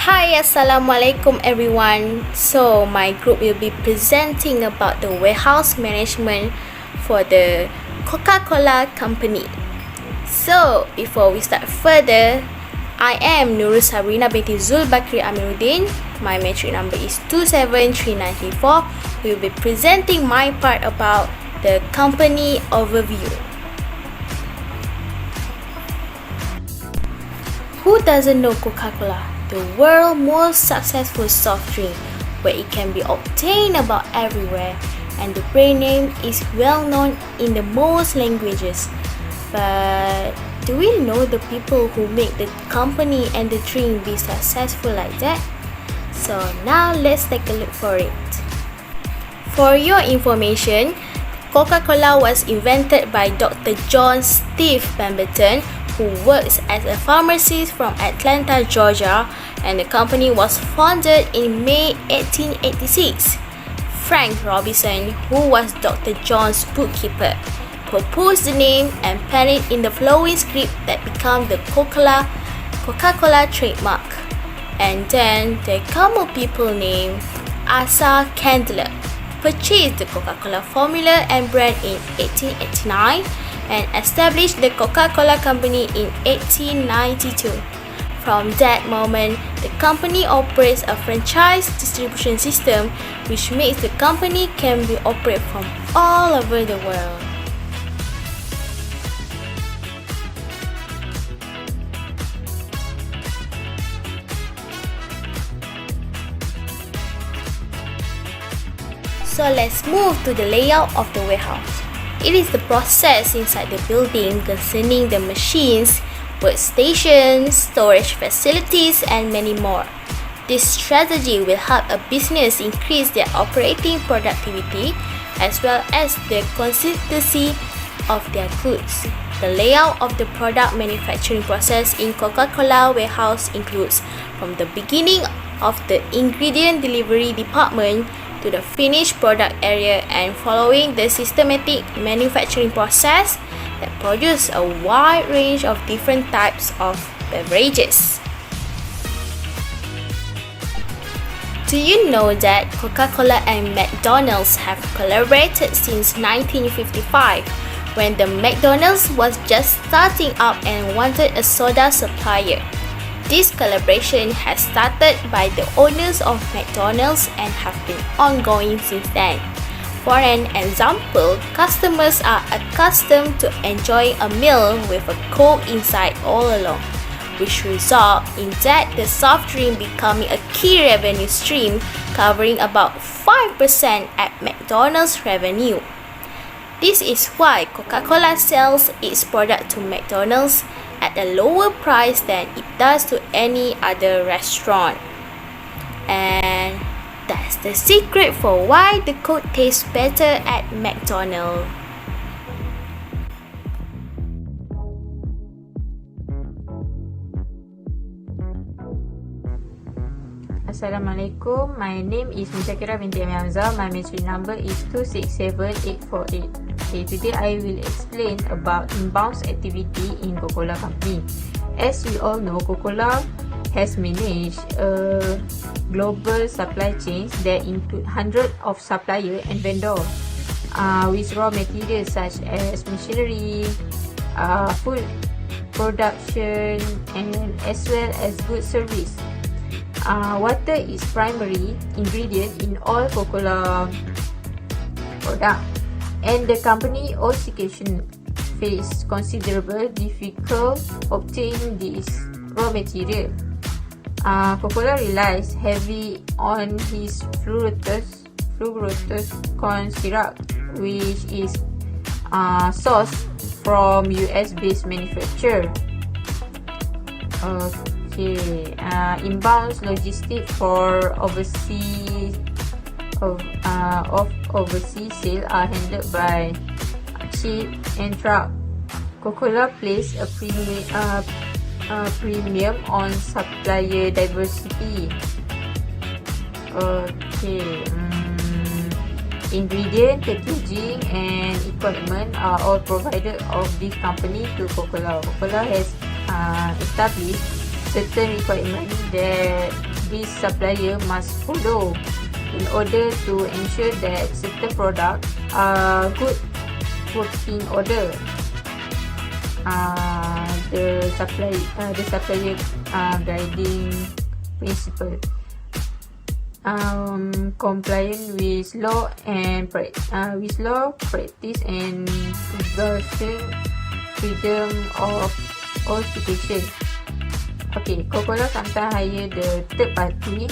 Hi, assalamualaikum everyone. So my group will be presenting about the warehouse management for the Coca-Cola company. So before we start further, I am Nurul Sabrina binti Zulbakri Amiruddin. My metric number is 273934. We will be presenting my part about the company overview. Who doesn't know Coca-Cola, the world's most successful soft drink, where it can be obtained about everywhere, and the brand name is well known in the most languages. But do we know the people who make the company and the drink be successful like that? So now let's take a look for it. For your information, Coca-Cola was invented by Dr. John Steve Pemberton, who works as a pharmacist from Atlanta, Georgia, and the company was founded in May 1886. Frank Robinson, who was Dr. John's bookkeeper, proposed the name and penned it in the flowing script that became the Coca-Cola trademark. And then the common people named Asa Candler purchased the Coca-Cola formula and brand in 1889 and established the Coca-Cola Company in 1892. From that moment, the company operates a franchise distribution system which makes the company can be operated from all over the world. So let's move to the layout of the warehouse. It is the process inside the building concerning the machines, workstations, storage facilities, and many more. This strategy will help a business increase their operating productivity as well as the consistency of their goods. The layout of the product manufacturing process in Coca-Cola warehouse includes from the beginning of the ingredient delivery department to the finished product area and following the systematic manufacturing process that produce a wide range of different types of beverages. Do you know that Coca-Cola and McDonald's have collaborated since 1955 when the McDonald's was just starting up and wanted a soda supplier? This collaboration has started by the owners of McDonald's and have been ongoing since then. For an example, customers are accustomed to enjoying a meal with a Coke inside all along, which result in that the soft drink becoming a key revenue stream covering about 5% at McDonald's revenue. This is why Coca-Cola sells its product to McDonald's at a lower price than it does to any other restaurant. And that's the secret for why the Coke tastes better at McDonald's. Assalamualaikum, my name is Musyakira binti Hamzah. My metric number is 267848. Okay, today I will explain about inbound activity in Coca-Cola company. As we all know, Coca-Cola has managed a global supply chain that include hundreds of suppliers and vendors with raw materials such as machinery, food production, and as well as good service. Water is primary ingredient in all Coca-Cola product, and the company occasion face considerable difficult obtaining this raw material. Coca-Cola relies heavy on his fructose corn syrup, which is sourced from US-based manufacturer. Okay, inbound logistics for overseas sale are handled by ship and truck. Coca-Cola places a premium on supplier diversity. Okay, ingredient, packaging, and equipment are all provided of this company to Coca-Cola. Coca-Cola has established certain requirements that this supplier must follow in order to ensure that certain products are good working order. The supplier guiding principle. Compliant with law practice and exhaustion freedom of all situation. Okay, Coca-Cola sometimes hire the third party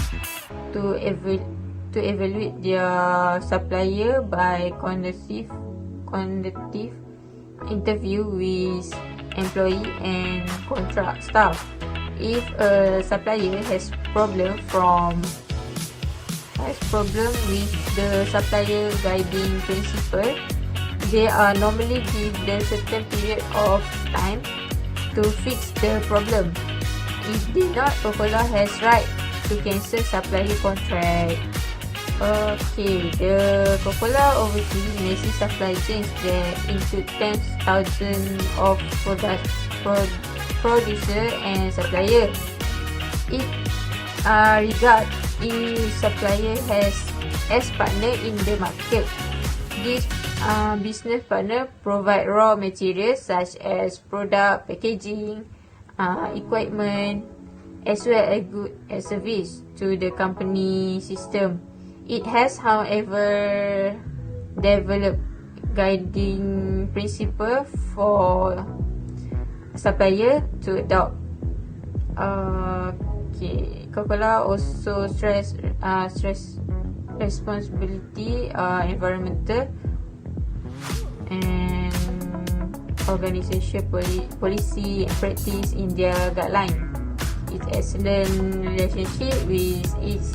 to evaluate their supplier by conductive interview with employee and contract staff. If a supplier has problem with the supplier guiding principle, they are normally given a certain period of time to fix the problem. If they not, Coca-Cola has right to cancel supplier contract. Okay, the Coca-Cola oversees massive supply chains that include tens of thousands of producer and supplier. It regard each supplier as partner in the market. This business partner provide raw materials such as product, packaging, equipment, as well as goods and service to the company system. It has, however, developed guiding principle for supplier to adopt. Okay, Coca-Cola also stress responsibility, environmental and organization policy and practice in their guideline. Its excellent relationship with its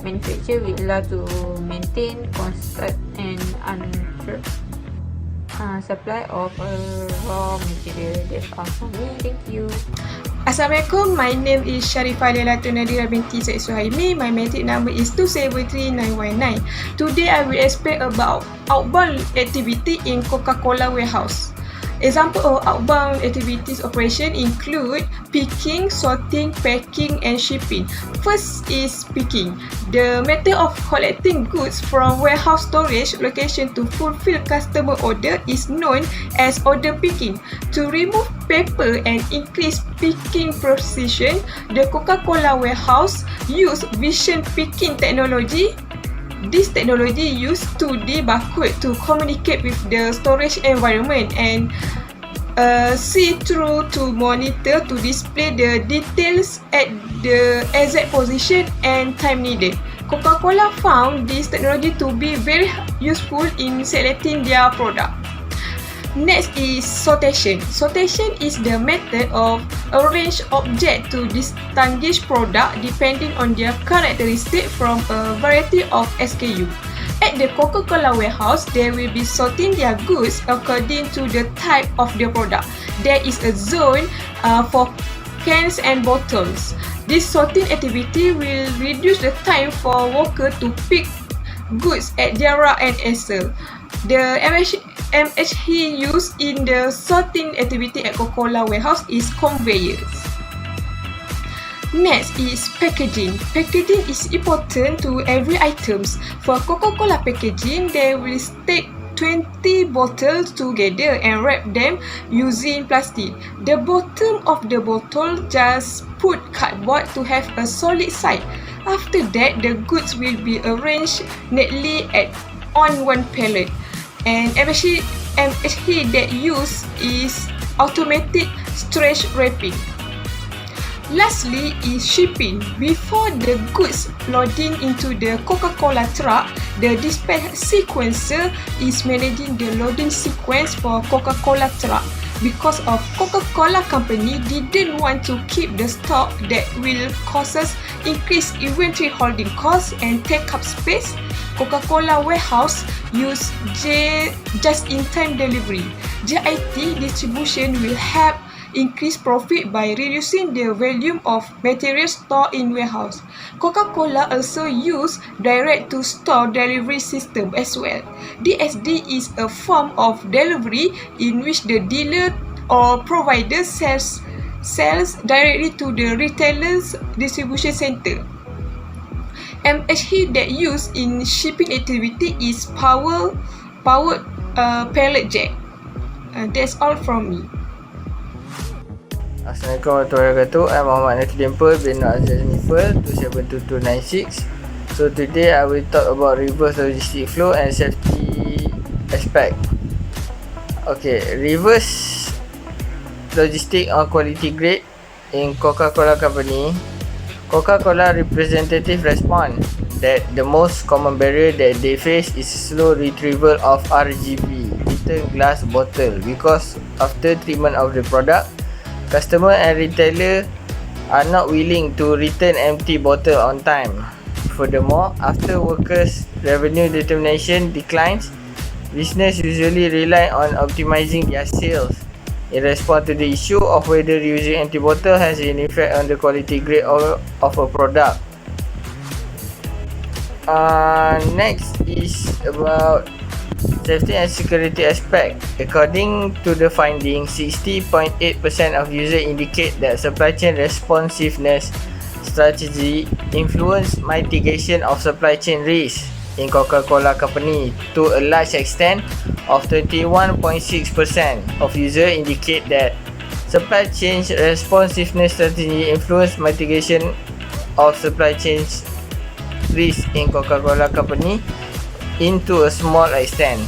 manufacturer will allow to maintain constant and uninterrupted supply of raw material. That's all for me. Thank you. Assalamualaikum, my name is Sharifah Lelato Nadira binti Syed Suhaimi. My metric number is 273919. Today I will explain about outbound activity in Coca-Cola warehouse. Example of outbound activities operation include picking, sorting, packing and shipping. First is picking. The method of collecting goods from warehouse storage location to fulfill customer order is known as order picking. To remove paper and increase picking precision, the Coca-Cola warehouse use vision picking technology. This technology used 2D barcode to communicate with the storage environment and see-through to monitor to display the details at the exact position and time needed. Coca-Cola found this technology to be very useful in selecting their product. Next is sortation. Sortation is the method of arrange object to distinguish product depending on their characteristic from a variety of SKU. At the Coca-Cola warehouse, they will be sorting their goods according to the type of the product. There is a zone for cans and bottles. This sorting activity will reduce the time for workers to pick goods at their rack and easel. The MHE used in the sorting activity at Coca-Cola warehouse is conveyors. Next is packaging. Packaging is important to every items. For Coca-Cola packaging, they will stick 20 bottles together and wrap them using plastic. The bottom of the bottle just put cardboard to have a solid side. After that, the goods will be arranged neatly on one pallet. And MHE that use is automatic stretch wrapping. Lastly is shipping. Before the goods loading into the Coca-Cola truck, the dispatch sequencer is managing the loading sequence for Coca-Cola truck. Because of Coca-Cola company didn't want to keep the stock that will cause us increased inventory holding costs and take up space, Coca-Cola warehouse use just-in-time delivery. JIT distribution will help increase profit by reducing the volume of material stored in warehouse. Coca-Cola also use direct-to-store delivery system as well. DSD is a form of delivery in which the dealer or provider sells sells directly to the retailer's distribution center. MHE that used in shipping activity is powered pallet jack. That's all from me. Assalamualaikum warahmatullahi wabarakatuh. I'm Muhammad Nakil Demper bin Azaz Nifel 272296. So today I will talk about reverse logistic flow and safety aspect. Okay, reverse logistic on quality grade in Coca-Cola company. Coca-Cola representative respond that the most common barrier that they face is slow retrieval of RGB return glass bottle because after treatment of the product, customer and retailer are not willing to return empty bottle on time. Furthermore, after workers' revenue determination declines, business usually rely on optimizing their sales in response to the issue of whether using empty bottle has an effect on the quality grade of a product. Next is about safety and security aspect. According to the findings, 60.8% of users indicate that supply chain responsiveness strategy influence mitigation of supply chain risk in Coca-Cola company. To a large extent, of 21.6% of users indicate that supply chain responsiveness strategy influence mitigation of supply chain risk in Coca-Cola company into a small extent.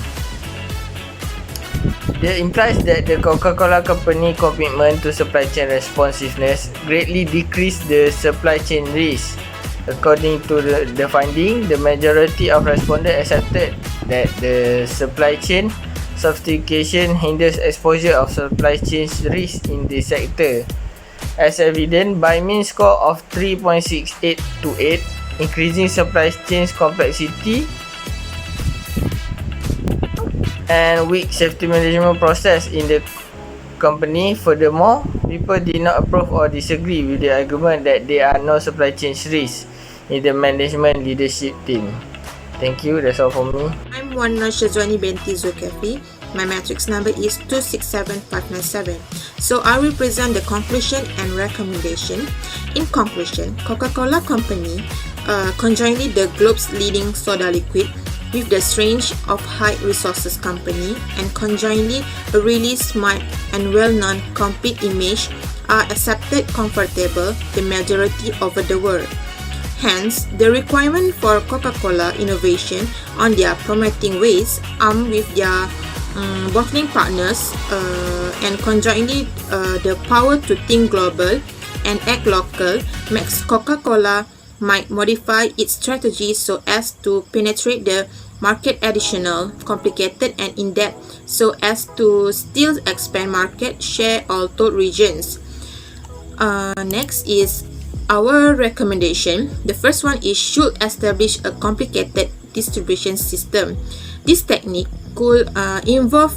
This implies that the Coca-Cola company commitment to supply chain responsiveness greatly decreased the supply chain risk. According to the finding, the majority of respondents accepted that the supply chain sophistication hinders exposure of supply chain risk in the sector, as evident by mean score of 3.6828, increasing supply chain complexity and weak safety management process in the company. Furthermore, people did not approve or disagree with the argument that there are no supply chain risks in the management leadership team. Thank you, that's all from me. I'm Wana Shazwani binti Zulkifli. My matrix number is 267597. So I will present the conclusion and recommendation. In conclusion, Coca-Cola Company, conjointly the globe's leading soda liquid, with the strength of high resources company, and conjointly a really smart and well-known complete image, are accepted comfortable the majority over the world. Hence, the requirement for Coca-Cola innovation on their promoting ways, armed with their bottling partners and conjointly the power to think global and act local, makes Coca-Cola might modify its strategy so as to penetrate the market additional, complicated and in-depth, so as to still expand market share all told regions. Next is our recommendation. The first one is should establish a complicated distribution system. This technique could involve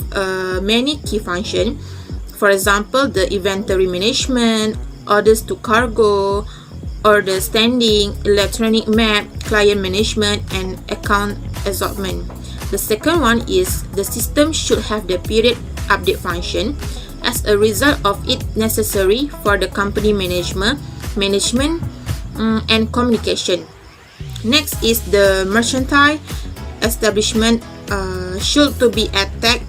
many key functions. For example, the inventory management, orders to cargo, order standing, electronic map, client management, and account assortment. The second one is the system should have the period update function. As a result of it necessary for the company management and communication. Next is the mercantile establishment should to be attacked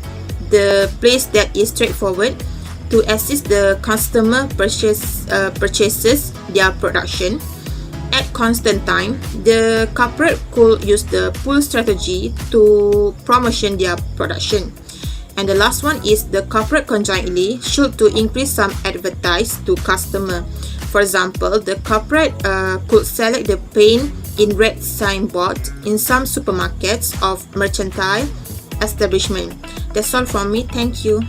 the place that is straightforward to assist the customer purchases their production at constant time. The corporate could use the pull strategy to promotion their production. And the last one is the corporate conjointly should to increase some advertise to customer. For example, the corporate could select the paint in red signboard in some supermarkets of mercantile establishment. That's all from me. Thank you.